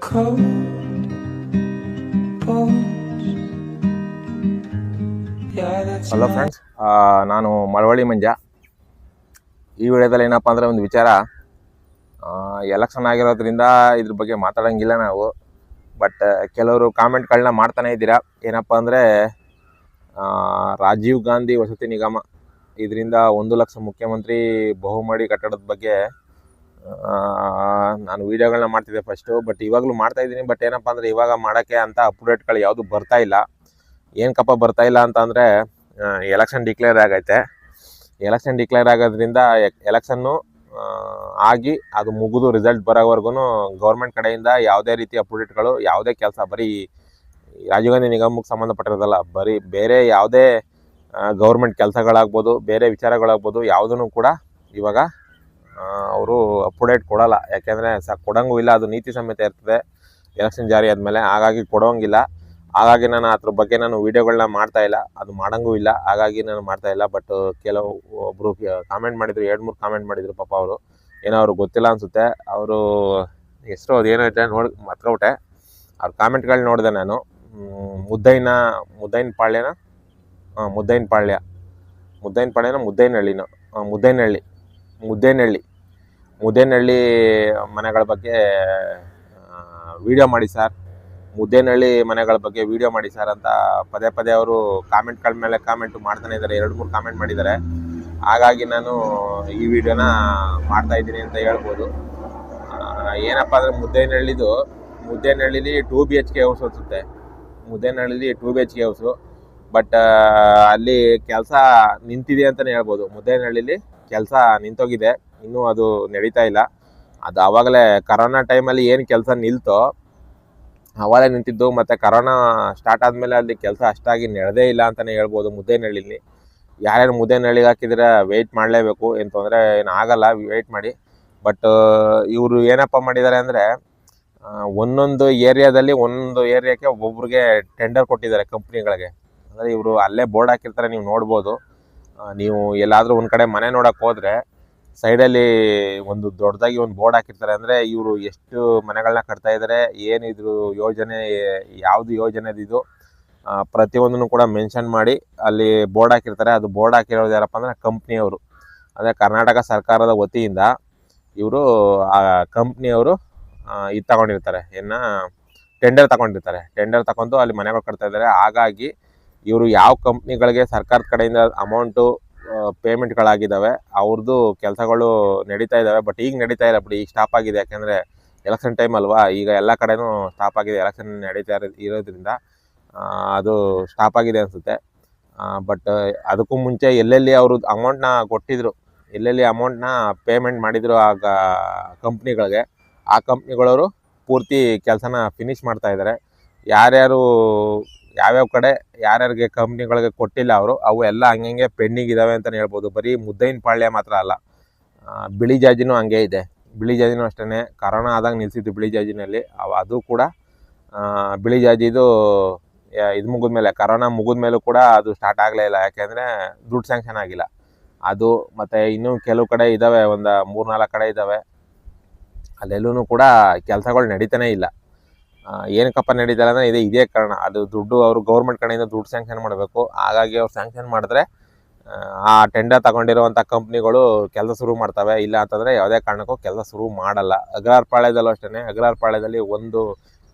cold balls. Yeah, that's hello my friends, ನಾನು ಮಳವಳ್ಳಿ ಮಂಜ. ಈ ವಿಡಿಯೋದಲ್ಲಿ ಏನಪ್ಪ ಅಂದರೆ ಒಂದು ವಿಚಾರ, ಎಲೆಕ್ಷನ್ ಆಗಿರೋದ್ರಿಂದ ಇದ್ರ ಬಗ್ಗೆ ಮಾತಾಡೋಂಗಿಲ್ಲ ನಾವು. ಬಟ್ ಕೆಲವರು ಕಾಮೆಂಟ್ಗಳನ್ನ ಮಾಡ್ತಾನೆ ಇದ್ದೀರಾ. ಏನಪ್ಪ ಅಂದರೆ ರಾಜೀವ್ ಗಾಂಧಿ ವಸತಿ ನಿಗಮ ಇದರಿಂದ 1 ಲಕ್ಷ ಮುಖ್ಯಮಂತ್ರಿ ಬಹುಮಹಡಿ ಕಟ್ಟಡದ ಬಗ್ಗೆ ನಾನು ವೀಡಿಯೋಗಳನ್ನ ಮಾಡ್ತಿದ್ದೆ ಫಸ್ಟು. ಬಟ್ ಇವಾಗಲೂ ಮಾಡ್ತಾಯಿದ್ದೀನಿ. ಬಟ್ ಏನಪ್ಪ ಅಂದರೆ ಇವಾಗ ಮಾಡೋಕ್ಕೆ ಅಂತ ಅಪ್ಡೇಟ್ಗಳು ಯಾವುದು ಬರ್ತಾ ಇಲ್ಲ. ಏನಕ್ಕಪ್ಪ ಬರ್ತಾ ಇಲ್ಲ ಅಂತಂದರೆ, ಎಲೆಕ್ಷನ್ ಡಿಕ್ಲೇರ್ ಆಗೈತೆ. ಎಲೆಕ್ಷನ್ ಡಿಕ್ಲೇರ್ ಆಗೋದ್ರಿಂದ ಎಲೆಕ್ಷನ್ನು ಆಗಿ ಅದು ಮುಗಿದು ರಿಸಲ್ಟ್ ಬರೋವರೆಗೂ ಗೌರ್ಮೆಂಟ್ ಕಡೆಯಿಂದ ಯಾವುದೇ ರೀತಿ ಅಪ್ಡೇಟ್ಗಳು, ಯಾವುದೇ ಕೆಲಸ, ಬರೀ ರಾಜೀವ್ ಗಾಂಧಿ ನಿಗಮಕ್ಕೆ ಸಂಬಂಧಪಟ್ಟಿರೋದಲ್ಲ, ಬರೀ ಬೇರೆ ಯಾವುದೇ ಗೌರ್ಮೆಂಟ್ ಕೆಲಸಗಳಾಗ್ಬೋದು, ಬೇರೆ ವಿಚಾರಗಳಾಗ್ಬೋದು, ಯಾವುದೂ ಕೂಡ ಇವಾಗ ಅವರು ಅಪ್ಡೇಟ್ ಕೊಡೋಲ್ಲ. ಯಾಕೆಂದರೆ ಕೊಡೋಂಗೂ ಇಲ್ಲ, ಅದು ನೀತಿ ಸಂಹಿತ ಇರ್ತದೆ ಎಲೆಕ್ಷನ್ ಜಾರಿ ಆದಮೇಲೆ. ಹಾಗಾಗಿ ಕೊಡೋಂಗಿಲ್ಲ. ಹಾಗಾಗಿ ನಾನು ಅದ್ರ ಬಗ್ಗೆ ವೀಡಿಯೋಗಳನ್ನ ಮಾಡ್ತಾಯಿಲ್ಲ, ಅದು ಮಾಡೋಂಗೂ ಇಲ್ಲ. ಹಾಗಾಗಿ ನಾನು ಮಾಡ್ತಾಯಿಲ್ಲ. ಬಟ್ ಒಬ್ಬರು ಕಾಮೆಂಟ್ ಮಾಡಿದರು, 2-3 ಕಾಮೆಂಟ್ ಮಾಡಿದರು. ಪಾಪ ಅವರು ಏನೋ ಅವ್ರಿಗೆ ಗೊತ್ತಿಲ್ಲ ಅನಿಸುತ್ತೆ. ಅವರು ಹೆಸರು ಅದೇನೋ ಇದೆ, ಮರ್ತಬಿಟ್ಟೆ. ಅವ್ರ ಕಾಮೆಂಟ್ಗಳು ನೋಡಿದೆ ನಾನು. ಮುದ್ದೇನಹಳ್ಳಿ ಮನೆಗಳ ಬಗ್ಗೆ ವಿಡಿಯೋ ಮಾಡಿ ಸರ್, ಮುದ್ದೇನಹಳ್ಳಿ ಮನೆಗಳ ಬಗ್ಗೆ ವಿಡಿಯೋ ಮಾಡಿ ಸರ್ ಅಂತ ಪದೇ ಪದೇ ಅವರು ಕಾಮೆಂಟ್ಗಳ ಮೇಲೆ ಕಾಮೆಂಟ್ ಮಾಡ್ತಾನೆ ಇದ್ದಾರೆ. 2-3 ಕಾಮೆಂಟ್ ಮಾಡಿದ್ದಾರೆ. ಹಾಗಾಗಿ ನಾನು ಈ ವಿಡಿಯೋನ ಮಾಡ್ತಾ ಇದ್ದೀನಿ ಅಂತ ಹೇಳ್ಬೋದು. ಏನಪ್ಪ ಅಂದರೆ ಮುದ್ದೇನಹಳ್ಳಿಲಿ 2 BHK ಹೌಸ್ ಅನಿಸುತ್ತೆ. ಮುದ್ದೇನಹಳ್ಳಿಲಿ 2 BHK ಹೌಸು. ಬಟ್ ಅಲ್ಲಿ ಕೆಲಸ ನಿಂತಿದೆ ಅಂತಲೇ ಹೇಳ್ಬೋದು. ಮುದ್ದೇನಹಳ್ಳಿಲಿ ಕೆಲಸ ನಿಂತೋಗಿದೆ, ಇನ್ನೂ ಅದು ನಡೀತಾ ಇಲ್ಲ. ಅದು ಆವಾಗಲೇ ಕರೋನಾ ಟೈಮಲ್ಲಿ ಏನು ಕೆಲಸ ನಿಲ್ತೋ ಅವಾಗಲೇ ನಿಂತಿದ್ದು. ಮತ್ತು ಕರೋನಾ ಸ್ಟಾರ್ಟ್ ಆದಮೇಲೆ ಅಲ್ಲಿ ಕೆಲಸ ಅಷ್ಟಾಗಿ ನಡೆದೇ ಇಲ್ಲ ಅಂತಲೇ ಹೇಳ್ಬೋದು. ಮುದ್ದೇನಹಳ್ಳಿಲಿ ಯಾರ್ಯಾರು ಮುದ್ದೇನಹಳ್ಳಿಗೆ ಹಾಕಿದ್ರೆ ವೆಯ್ಟ್ ಮಾಡಲೇಬೇಕು, ಏನು ತೊಂದರೆ ಏನು ಆಗಲ್ಲ, ವೆಯ್ಟ್ ಮಾಡಿ. ಬಟ್ ಇವರು ಏನಪ್ಪ ಮಾಡಿದ್ದಾರೆ ಅಂದರೆ, ಒಂದೊಂದು ಏರಿಯಾಕ್ಕೆ ಒಬ್ಬೊಬ್ರಿಗೆ ಟೆಂಡರ್ ಕೊಟ್ಟಿದ್ದಾರೆ ಕಂಪ್ನಿಗಳಿಗೆ. ಅಂದರೆ ಇವರು ಅಲ್ಲೇ ಬೋರ್ಡ್ ಹಾಕಿರ್ತಾರೆ, ನೀವು ನೋಡ್ಬೋದು. ನೀವು ಎಲ್ಲಾದರೂ ಒಂದು ಕಡೆ ಮನೆ ನೋಡೋಕೆ ಹೋದರೆ ಸೈಡಲ್ಲಿ ಒಂದು ದೊಡ್ಡದಾಗಿ ಒಂದು ಬೋರ್ಡ್ ಹಾಕಿರ್ತಾರೆ. ಅಂದರೆ ಇವರು ಎಷ್ಟು ಮನೆಗಳನ್ನ ಕಟ್ತಾ ಇದ್ದಾರೆ, ಏನಿದ್ರು ಯೋಜನೆ, ಯಾವುದು ಯೋಜನೆದಿದು ಪ್ರತಿಯೊಂದನ್ನು ಕೂಡ ಮೆನ್ಷನ್ ಮಾಡಿ ಅಲ್ಲಿ ಬೋರ್ಡ್ ಹಾಕಿರ್ತಾರೆ. ಅದು ಬೋರ್ಡ್ ಹಾಕಿರೋದು ಯಾರಪ್ಪ ಅಂದರೆ ಕಂಪ್ನಿಯವರು. ಅಂದರೆ ಕರ್ನಾಟಕ ಸರ್ಕಾರದ ವತಿಯಿಂದ ಇವರು ಆ ಕಂಪ್ನಿಯವರು ಇದು ತಗೊಂಡಿರ್ತಾರೆ, ಟೆಂಡರ್ ತಗೊಂಡು ಅಲ್ಲಿ ಮನೆಗಳು ಕಟ್ತಾ ಇದ್ದಾರೆ. ಹಾಗಾಗಿ ಇವರು ಯಾವ ಕಂಪ್ನಿಗಳಿಗೆ ಸರ್ಕಾರದ ಕಡೆಯಿಂದ ಅಮೌಂಟು ಪೇಮೆಂಟ್ಗಳಾಗಿದ್ದಾವೆ ಅವ್ರದ್ದು ಕೆಲಸಗಳು ನಡೀತಾ ಇದ್ದಾವೆ. ಬಟ್ ಈಗ ನಡೀತಾ ಇಲ್ಲ ಬಿಡಿ, ಈಗ ಸ್ಟಾಪ್ ಆಗಿದೆ. ಯಾಕೆಂದರೆ ಎಲೆಕ್ಷನ್ ಟೈಮ್ ಅಲ್ವಾ, ಈಗ ಎಲ್ಲ ಕಡೆನೂ ಸ್ಟಾಪ್ ಆಗಿದೆ. ಎಲೆಕ್ಷನ್ ನಡೀತಾ ಇರೋದ್ರಿಂದ ಅದು ಸ್ಟಾಪ್ ಆಗಿದೆ ಅನಿಸುತ್ತೆ. ಬಟ್ ಅದಕ್ಕೂ ಮುಂಚೆ ಎಲ್ಲೆಲ್ಲಿ ಅವರು ಅಮೌಂಟ್ನ ಕೊಟ್ಟಿದ್ರು, ಎಲ್ಲೆಲ್ಲಿ ಅಮೌಂಟ್ನ ಪೇಮೆಂಟ್ ಮಾಡಿದ್ರು ಆಗ ಕಂಪ್ನಿಗಳಿಗೆ, ಆ ಕಂಪ್ನಿಗಳವರು ಪೂರ್ತಿ ಕೆಲಸನ ಫಿನಿಷ್ ಮಾಡ್ತಾ ಇದ್ದಾರೆ. ಯಾವ್ಯಾವ ಕಡೆ ಯಾರ್ಯಾರಿಗೆ ಕಂಪ್ನಿಗಳಿಗೆ ಕೊಟ್ಟಿಲ್ಲ ಅವರು, ಅವು ಎಲ್ಲ ಹಂಗೆ ಪೆಂಡಿಂಗ್ ಇದ್ದಾವೆ ಅಂತಲೇ ಹೇಳ್ಬೋದು. ಬರೀ ಮುದ್ದೈನಪಾಳ್ಯ ಮಾತ್ರ ಅಲ್ಲ, ಬಿಳಿ ಜಾಜಿನೂ ಹಂಗೆ ಇದೆ. ಬಿಳಿ ಜಾಜಿನೂ ಅಷ್ಟೇ, ಕರೋನಾ ಆದಾಗ ನಿಲ್ಲಿಸಿದ್ದು ಬಿಳಿ ಜಾಜಿನಲ್ಲಿ. ಅದು ಕೂಡ ಬಿಳಿ ಜಾಜಿದು ಇದು ಮುಗಿದ್ಮೇಲೆ, ಕರೋನಾ ಮುಗಿದ್ಮೇಲೂ ಕೂಡ ಅದು ಸ್ಟಾರ್ಟ್ ಆಗಲೇ ಇಲ್ಲ. ಯಾಕೆಂದರೆ ದುಡ್ಡು ಸ್ಯಾಂಕ್ಷನ್ ಆಗಿಲ್ಲ ಅದು. ಮತ್ತು ಇನ್ನೂ ಕೆಲವು ಕಡೆ ಇದ್ದಾವೆ, ಒಂದು 3-4 ಕಡೆ ಇದ್ದಾವೆ, ಅಲ್ಲೆಲ್ಲೂ ಕೂಡ ಕೆಲಸಗಳು ನಡೀತಾನೇ ಇಲ್ಲ. ಏನಕ್ಕಪ್ಪ ನಡೀತಾರೆ ಅಂದರೆ ಇದೇ ಕಾರಣ. ಅದು ದುಡ್ಡು ಅವರು ಗೌರ್ಮೆಂಟ್ ಕಡೆಯಿಂದ ದುಡ್ಡು ಸ್ಯಾಂಕ್ಷನ್ ಮಾಡಬೇಕು. ಹಾಗಾಗಿ ಅವ್ರು ಸ್ಯಾಂಕ್ಷನ್ ಮಾಡಿದ್ರೆ ಆ ಟೆಂಡರ್ ತಗೊಂಡಿರುವಂಥ ಕಂಪ್ನಿಗಳು ಕೆಲಸ ಶುರು ಮಾಡ್ತವೆ. ಇಲ್ಲ ಅಂತಂದರೆ ಯಾವುದೇ ಕಾರಣಕ್ಕೂ ಕೆಲಸ ಶುರು ಮಾಡಲ್ಲ. ಅಗ್ರಹಾರಪಾಳ್ಯದಲ್ಲೂ ಅಷ್ಟೇ. ಅಗ್ರಹಾರಪಾಳ್ಯದಲ್ಲಿ ಒಂದು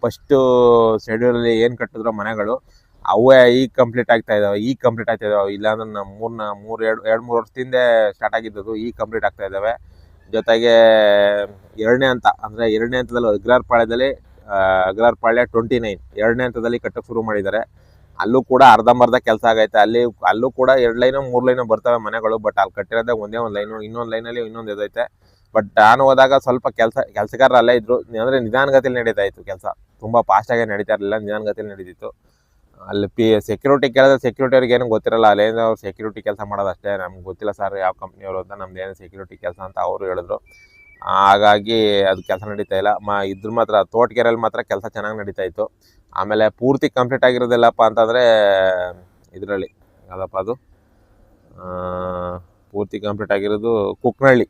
ಫಸ್ಟು ಶೆಡ್ಯೂಲಲ್ಲಿ ಏನು ಕಟ್ಟಿದ್ರು ಮನೆಗಳು, ಅವೇ ಈಗ ಕಂಪ್ಲೀಟ್ ಆಗ್ತಾ ಇದ್ದಾವೆ. ಇಲ್ಲಾಂದ್ರೆ 2-3 ವರ್ಷದಿಂದ ಸ್ಟಾರ್ಟ್ ಆಗಿದ್ದದು ಈಗ ಕಂಪ್ಲೀಟ್ ಆಗ್ತಾ ಇದ್ದಾವೆ. ಜೊತೆಗೆ ಎರಡನೇ ಹಂತದಲ್ಲಿ ಅಗ್ರಹಾರಪಾಳ್ಯ 29 ಎರಡನೇ ಹಂತದಲ್ಲಿ ಕಟ್ಟಕ್ಕೆ ಶುರು ಮಾಡಿದ್ದಾರೆ. ಅಲ್ಲೂ ಕೂಡ ಅರ್ಧಂಬರ್ಧ ಕೆಲಸ ಆಗೈತೆ. ಅಲ್ಲೂ ಕೂಡ 2 ಲೈನೋ 3 ಲೈನೋ ಬರ್ತವೆ ಮನೆಗಳು. ಬಟ್ ಅಲ್ಲಿ ಕಟ್ಟಿರೋದೇ ಒಂದೇ ಒಂದು ಲೈನು, ಇನ್ನೊಂದು ಲೈನಲ್ಲಿ ಇನ್ನೊಂದು ಇದೈತೆ. ಬಟ್ ನಾನು ಹೋದಾಗ ಸ್ವಲ್ಪ ಕೆಲಸಗಾರರು ಅಲ್ಲೇ ಇದ್ದರು. ಅಂದರೆ ನಿಧಾನಗತಿಯಲ್ಲಿ ನಡೀತಾ ಇತ್ತು ಕೆಲಸ, ತುಂಬ ಫಾಸ್ಟಾಗಿ ನಡೀತಾ ಇರಲಿಲ್ಲ, ನಿಧಾನಗತಿಯಲ್ಲಿ ನಡೀತಿತ್ತು. ಅಲ್ಲಿ ಸೆಕ್ಯೂರಿಟಿ ಕೇಳಿದ್ರೆ ಸೆಕ್ಯೂರಿಟಿ ಅವ್ರಿಗೆ ಏನೂ ಗೊತ್ತಿರಲ್ಲ. ಅಲ್ಲೇನೋ ಅವ್ರು ಸೆಕ್ಯೂರಿಟಿ ಕೆಲಸ ಮಾಡೋದಷ್ಟೇ. ನಮ್ಗೆ ಗೊತ್ತಿಲ್ಲ ಸರ್ ಯಾವ ಕಂಪ್ನಿಯವರು ಅಂತ, ನಮ್ದು ಏನು ಸೆಕ್ಯೂರಿಟಿ ಕೆಲಸ ಅಂತ ಅವರು ಹೇಳಿದ್ರು. ಹಾಗಾಗಿ ಅದು ಕೆಲಸ ನಡೀತಾ ಇಲ್ಲ. ಇದ್ರ ಮಾತ್ರ ತೋಟಗೆರೆಯಲ್ಲಿ ಮಾತ್ರ ಕೆಲಸ ಚೆನ್ನಾಗಿ ನಡೀತಾ ಇತ್ತು. ಆಮೇಲೆ ಪೂರ್ತಿ ಕಂಪ್ಲೀಟ್ ಆಗಿರೋದಿಲ್ಲಪ್ಪ ಅಂತಂದರೆ ಇದರಲ್ಲಿ ಯಾವುದಪ್ಪ ಅದು, ಪೂರ್ತಿ ಕಂಪ್ಲೀಟ್ ಆಗಿರೋದು ಕುಕ್ನಳ್ಳಿಲಿ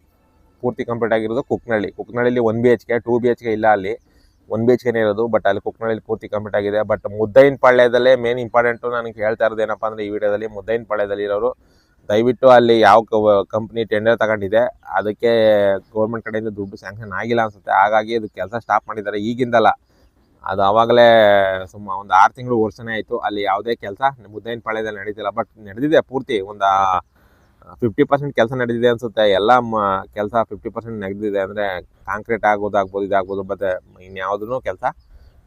1 BHK 2 BHK ಇಲ್ಲ ಅಲ್ಲಿ. 1 BHK ಇರೋದು. ಬಟ್ ಅಲ್ಲಿ ಕುಕ್ನಳ್ಳಿ ಪೂರ್ತಿ ಕಂಪ್ಲೀಟ್ ಆಗಿದೆ. ಬಟ್ ಮುದ್ದೈನಪಾಳ್ಯದಲ್ಲೇ ಮೇನ್ ಇಂಪಾರ್ಟೆಂಟು ನನಗೆ ಹೇಳ್ತಾ ಇರೋದು ಏನಪ್ಪ ಅಂದರೆ ಈ ವಿಡಿಯೋದಲ್ಲಿ ಮುದ್ದೈನಪಾಳ್ಯದಲ್ಲಿ ಇರೋರು ದಯವಿಟ್ಟು ಅಲ್ಲಿ ಯಾವ ಕಂಪ್ನಿ ಟೆಂಡರ್ ತಗೊಂಡಿದೆ ಅದಕ್ಕೆ ಗೌರ್ಮೆಂಟ್ ಕಡೆಯಿಂದ ದುಡ್ಡು ಸ್ಯಾಂಕ್ಷನ್ ಆಗಿಲ್ಲ ಅನಿಸುತ್ತೆ. ಹಾಗಾಗಿ ಅದು ಕೆಲಸ ಸ್ಟಾಪ್ ಮಾಡಿದ್ದಾರೆ. ಈಗಿಂದಲ್ಲ, ಅದು ಆವಾಗಲೇ ಒಂದು 6 ತಿಂಗಳು ವರ್ಷನೇ ಆಯಿತು. ಅಲ್ಲಿ ಯಾವುದೇ ಕೆಲಸ ಮುದ್ದೈನಪಾಳ್ಯದಲ್ಲಿ ನಡೀತಿಲ್ಲ. ಬಟ್ ನಡೆದಿದೆ ಪೂರ್ತಿ ಒಂದು 50% ಕೆಲಸ ನಡೆದಿದೆ ಅನಿಸುತ್ತೆ. ಎಲ್ಲ ಕೆಲಸ 50% ನಡೆದಿದೆ. ಅಂದರೆ ಕಾಂಕ್ರೀಟ್ ಆಗೋದಾಗ್ಬೋದು, ಇದಾಗ್ಬೋದು. ಮತ್ತು ಇನ್ಯಾವುದೂ ಕೆಲಸ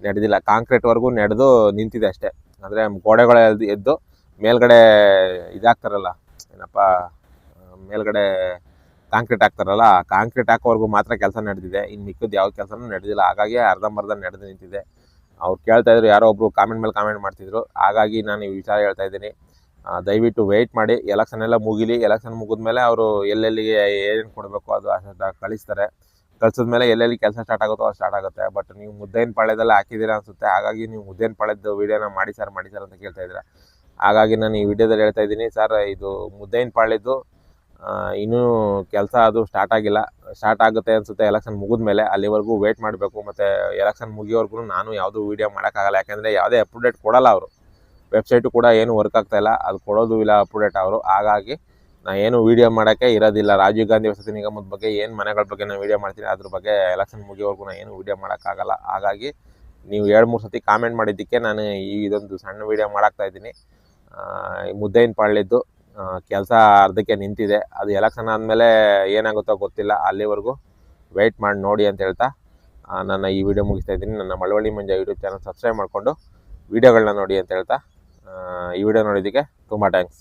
ನಡೆದಿಲ್ಲ. ಕಾಂಕ್ರೀಟ್ವರೆಗೂ ನಡೆದು ನಿಂತಿದೆ ಅಷ್ಟೇ. ಅಂದರೆ ಗೋಡೆಗಳು ಎದ್ದು ಮೇಲ್ಗಡೆ ಇದಾಗ್ತಾರಲ್ಲ, ಏನಪ್ಪ ಮೇಲ್ಗಡೆ ಕಾಂಕ್ರೀಟ್ ಹಾಕ್ತಾರಲ್ಲ, ಕಾಂಕ್ರೀಟ್ ಹಾಕೋವರೆಗೂ ಮಾತ್ರ ಕೆಲಸ ನಡೆದಿದೆ. ಇನ್ನು ಮಿಕ್ಕಿದ್ದು ಯಾವ ಕೆಲಸನೂ ನಡೆದಿಲ್ಲ. ಹಾಗಾಗಿ ಅರ್ಧಂಬರ್ಧ ನಡೆದು ನಿಂತಿದೆ. ಅವ್ರು ಕೇಳ್ತಾಯಿದ್ರು, ಯಾರೋ ಒಬ್ಬರು ಕಾಮೆಂಟ್ ಮೇಲೆ ಕಾಮೆಂಟ್ ಮಾಡ್ತಿದ್ರು. ಹಾಗಾಗಿ ನಾನು ಈ ವಿಚಾರ ಹೇಳ್ತಾ ಇದ್ದೀನಿ. ದಯವಿಟ್ಟು ವೆಯ್ಟ್ ಮಾಡಿ, ಎಲೆಕ್ಷನ್ ಎಲ್ಲ ಮುಗಿಲಿ. ಎಲೆಕ್ಷನ್ ಮುಗಿದ್ಮೇಲೆ ಅವರು ಎಲ್ಲೆಲ್ಲಿಗೆ ಏನೇನು ಕೊಡಬೇಕು ಅದು ಅಷ್ಟು ಕಳಿಸ್ತಾರೆ. ಕಳಿಸಿದ್ಮೇಲೆ ಎಲ್ಲೆಲ್ಲಿ ಕೆಲಸ ಸ್ಟಾರ್ಟ್ ಆಗುತ್ತೋ ಅದು ಸ್ಟಾರ್ಟ್ ಆಗುತ್ತೆ. ಬಟ್ ನೀವು ಮುದ್ದೈನಪಾಳ್ಯದಲ್ಲೇ ಹಾಕಿದ್ದೀರಾ ಅನಿಸುತ್ತೆ. ಹಾಗಾಗಿ ನೀವು ಮುದ್ದೈನಪಾಳ್ಯದ ವೀಡಿಯೋನ ಮಾಡಿ ಸರ್ ಅಂತ ಕೇಳ್ತಾ ಇದ್ದೀರಾ. ಹಾಗಾಗಿ ನಾನು ಈ ವಿಡಿಯೋದಲ್ಲಿ ಹೇಳ್ತಾ ಇದ್ದೀನಿ, ಸರ್ ಇದು ಮುದ್ದೈನಪಾಳ್ಯದ್ದು ಇನ್ನೂ ಕೆಲಸ ಅದು ಸ್ಟಾರ್ಟ್ ಆಗಿಲ್ಲ. ಸ್ಟಾರ್ಟ್ ಆಗುತ್ತೆ ಅನಿಸುತ್ತೆ ಎಲೆಕ್ಷನ್ ಮುಗಿದ್ಮೇಲೆ. ಅಲ್ಲಿವರೆಗೂ ವೆಯ್ಟ್ ಮಾಡಬೇಕು. ಮತ್ತು ಎಲೆಕ್ಷನ್ ಮುಗಿಯೋವರೆಗೂ ನಾನು ಯಾವುದೂ ವೀಡಿಯೋ ಮಾಡೋಕ್ಕಾಗಲ್ಲ. ಯಾಕೆಂದರೆ ಯಾವುದೇ ಅಪ್ಡೇಟ್ ಕೊಡಲ್ಲ ಅವರು. ವೆಬ್ಸೈಟು ಕೂಡ ಏನು ವರ್ಕ್ ಆಗ್ತಾಯಿಲ್ಲ, ಅದು ಕೊಡೋದು ಇಲ್ಲ ಅಪ್ಡೇಟ್ ಅವರು. ಹಾಗಾಗಿ ನಾನು ಏನು ವೀಡಿಯೋ ಮಾಡೋಕ್ಕೆ ಇರೋದಿಲ್ಲ. ರಾಜೀವ್ ಗಾಂಧಿ ವಸತಿ ನಿಗಮದ ಬಗ್ಗೆ ಏನು ಮನೆಗಳ ಬಗ್ಗೆ ನಾನು ವೀಡಿಯೋ ಮಾಡ್ತೀನಿ, ಅದ್ರ ಬಗ್ಗೆ ಎಲೆಕ್ಷನ್ ಮುಗಿಯೋವರೆಗೂ ನಾನು ಏನು ವೀಡಿಯೋ ಮಾಡೋಕ್ಕಾಗಲ್ಲ. ಹಾಗಾಗಿ ನೀವು 2-3 ಸತಿ ಕಾಮೆಂಟ್ ಮಾಡಿದ್ದಕ್ಕೆ ನಾನು ಇದೊಂದು ಸಣ್ಣ ವೀಡಿಯೋ ಮಾಡಾಕ್ತಾಯಿದ್ದೀನಿ. ಮುದ್ದೈನಪಾಳ್ಯದ್ದು ಕೆಲಸ ಅರ್ಧಕ್ಕೆ ನಿಂತಿದೆ. ಅದು ಎಲೆಕ್ಷನ್ ಆದಮೇಲೆ ಏನಾಗುತ್ತೋ ಗೊತ್ತಿಲ್ಲ. ಅಲ್ಲಿವರೆಗೂ ವೆಯ್ಟ್ ಮಾಡಿ ನೋಡಿ ಅಂತ ಹೇಳ್ತಾ ನನ್ನ ಈ ವಿಡಿಯೋ ಮುಗಿಸ್ತಾ ಇದ್ದೀನಿ. ನನ್ನ ಮಳವಳ್ಳಿ ಮಂಜ ಯೂಟ್ಯೂಬ್ ಚಾನಲ್ ಸಬ್ಸ್ಕ್ರೈಬ್ ಮಾಡಿಕೊಂಡು ವೀಡಿಯೋಗಳನ್ನ ನೋಡಿ ಅಂತ ಹೇಳ್ತಾ ಈ ವಿಡಿಯೋ ನೋಡಿದ್ದಕ್ಕೆ ತುಂಬ ಥ್ಯಾಂಕ್ಸ್.